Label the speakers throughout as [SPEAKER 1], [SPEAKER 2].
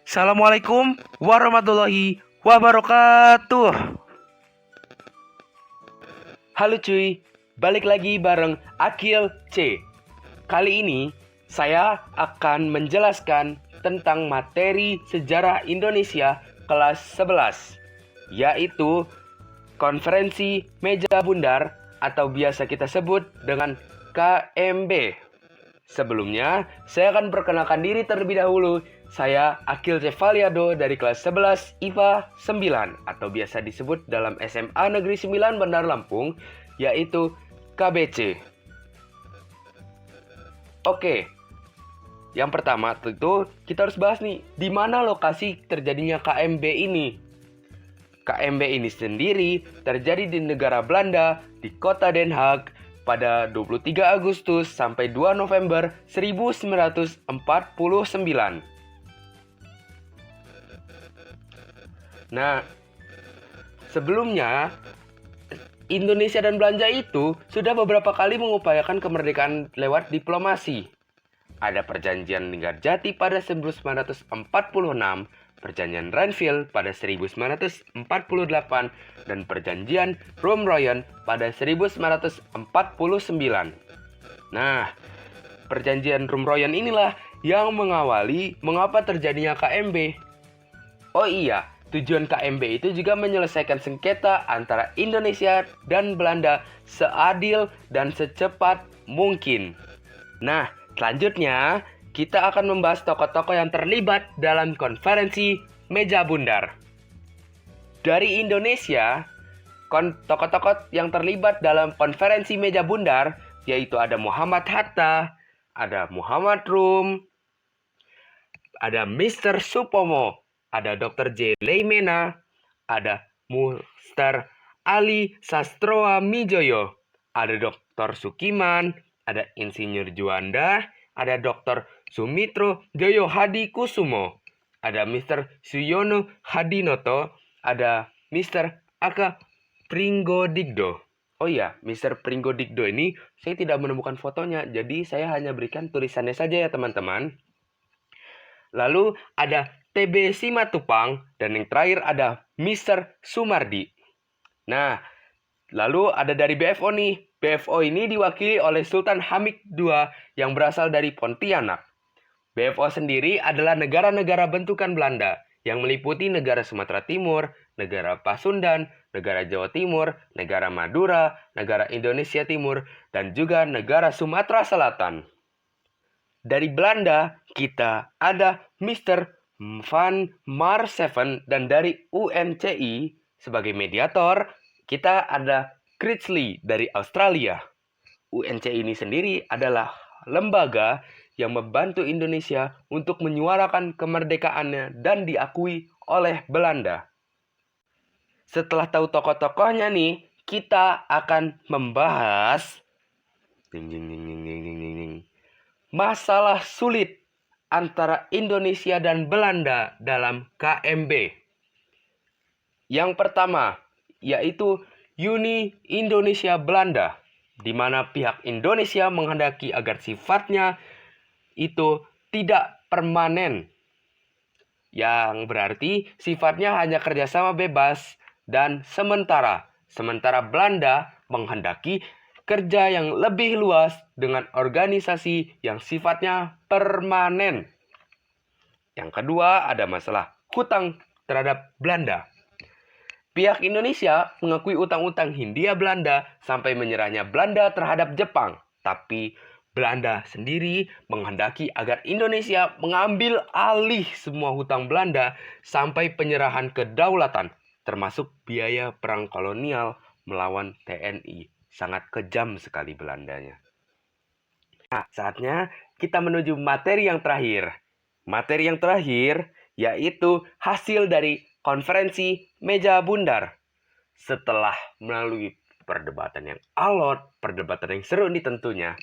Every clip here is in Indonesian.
[SPEAKER 1] Assalamualaikum warahmatullahi wabarakatuh. Halo cuy, balik lagi bareng Akil C. Kali ini saya akan menjelaskan tentang materi sejarah Indonesia kelas 11, yaitu Konferensi Meja Bundar atau biasa kita sebut dengan KMB. Sebelumnya, saya akan perkenalkan diri terlebih dahulu. Saya Akil Cevaliado dari kelas 11 IPA 9 atau biasa disebut dalam SMA Negeri 9 Bandar Lampung, yaitu KBC. Oke, yang pertama tentu kita harus bahas nih, di mana lokasi terjadinya KMB ini. KMB ini sendiri terjadi di negara Belanda, di kota Den Haag, pada 23 Agustus sampai 2 November 1949. Nah, sebelumnya Indonesia dan Belanda itu sudah beberapa kali mengupayakan kemerdekaan lewat diplomasi. Ada perjanjian Linggarjati pada 1946, perjanjian Renville pada 1948, dan perjanjian Romeroyen pada 1949. Nah, perjanjian Romeroyen inilah yang mengawali mengapa terjadinya KMB. Oh iya, tujuan KMB itu juga menyelesaikan sengketa antara Indonesia dan Belanda seadil dan secepat mungkin. Nah, selanjutnya kita akan membahas tokoh-tokoh yang terlibat dalam konferensi Meja Bundar. Dari Indonesia, tokoh-tokoh yang terlibat dalam konferensi Meja Bundar yaitu ada Muhammad Hatta, ada Muhammad Rum, ada Mr. Supomo, ada Dr. J. Leimena, ada Mr. Ali Sastroa Mijoyo, ada Dr. Sukiman, ada Insinyur Juanda, ada Dr. Sumitro Joyo Hadi Kusumo, ada Mr. Suyono Hadinoto, ada Mr. Aka Pringgodigdo. Oh iya, Mr. Pringgodigdo ini saya tidak menemukan fotonya, jadi saya hanya berikan tulisannya saja ya teman-teman. Lalu ada TB Simatupang, dan yang terakhir ada Mr. Sumardi. Nah, lalu ada dari BFO nih. BFO ini diwakili oleh Sultan Hamid II yang berasal dari Pontianak. BFO sendiri adalah negara-negara bentukan Belanda yang meliputi negara Sumatera Timur, negara Pasundan, negara Jawa Timur, negara Madura, negara Indonesia Timur, dan juga negara Sumatera Selatan. Dari Belanda, kita ada Mr. Van Marseven, dan dari UNCI sebagai mediator, kita ada Critchley dari Australia. UNCI ini sendiri adalah lembaga yang membantu Indonesia untuk menyuarakan kemerdekaannya dan diakui oleh Belanda. Setelah tahu tokoh-tokohnya nih, kita akan membahas masalah sulit antara Indonesia dan Belanda dalam KMB. Yang pertama, yaitu Uni Indonesia Belanda, di mana pihak Indonesia menghendaki agar sifatnya itu tidak permanen, yang berarti sifatnya hanya kerjasama bebas dan sementara. Sementara Belanda menghendaki kerja yang lebih luas dengan organisasi yang sifatnya permanen. Yang kedua, ada masalah hutang terhadap Belanda. Pihak Indonesia mengakui utang-utang Hindia Belanda sampai menyerahnya Belanda terhadap Jepang. Tapi Belanda sendiri menghendaki agar Indonesia mengambil alih semua hutang Belanda sampai penyerahan kedaulatan, termasuk biaya perang kolonial melawan TNI. Sangat kejam sekali Belandanya. Nah, saatnya kita menuju materi yang terakhir. Materi yang terakhir yaitu hasil dari konferensi Meja Bundar. Setelah melalui perdebatan yang alot, perdebatan yang seru nih tentunya.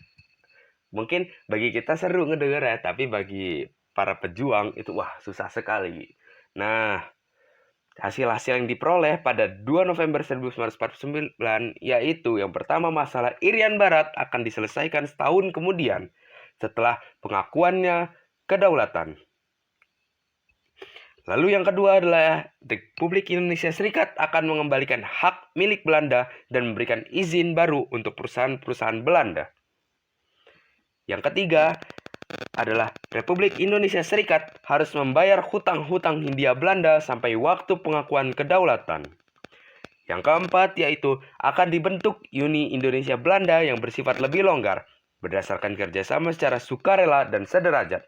[SPEAKER 1] Mungkin bagi kita seru ngedenger ya, tapi bagi para pejuang itu wah susah sekali. Nah, hasil-hasil yang diperoleh pada 2 November 1949 yaitu yang pertama, masalah Irian Barat akan diselesaikan setahun kemudian setelah pengakuannya kedaulatan. Lalu yang kedua adalah Republik Indonesia Serikat akan mengembalikan hak milik Belanda dan memberikan izin baru untuk perusahaan-perusahaan Belanda. Yang ketiga adalah Republik Indonesia Serikat harus membayar hutang-hutang Hindia Belanda sampai waktu pengakuan kedaulatan. Yang keempat yaitu akan dibentuk Uni Indonesia Belanda yang bersifat lebih longgar berdasarkan kerjasama secara sukarela dan sederajat.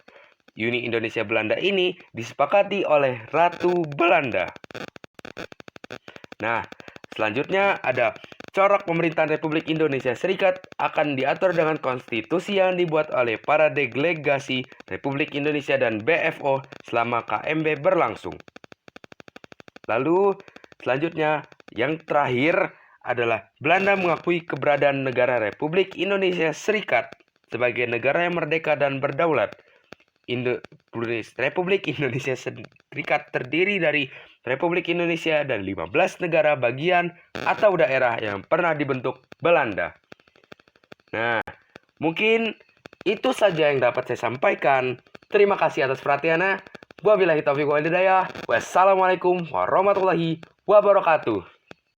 [SPEAKER 1] Uni Indonesia Belanda ini disepakati oleh Ratu Belanda. Nah, selanjutnya ada corak pemerintahan Republik Indonesia Serikat akan diatur dengan konstitusi yang dibuat oleh para delegasi Republik Indonesia dan BFO selama KMB berlangsung. Lalu, selanjutnya yang terakhir adalah Belanda mengakui keberadaan negara Republik Indonesia Serikat sebagai negara yang merdeka dan berdaulat. Republik Indonesia Serikat terdiri dari Republik Indonesia dan 15 negara bagian atau daerah yang pernah dibentuk Belanda. Nah, mungkin itu saja yang dapat saya sampaikan. Terima kasih atas perhatiannya. Wabillahi taufiq wal hidayah. Wassalamualaikum warahmatullahi wabarakatuh.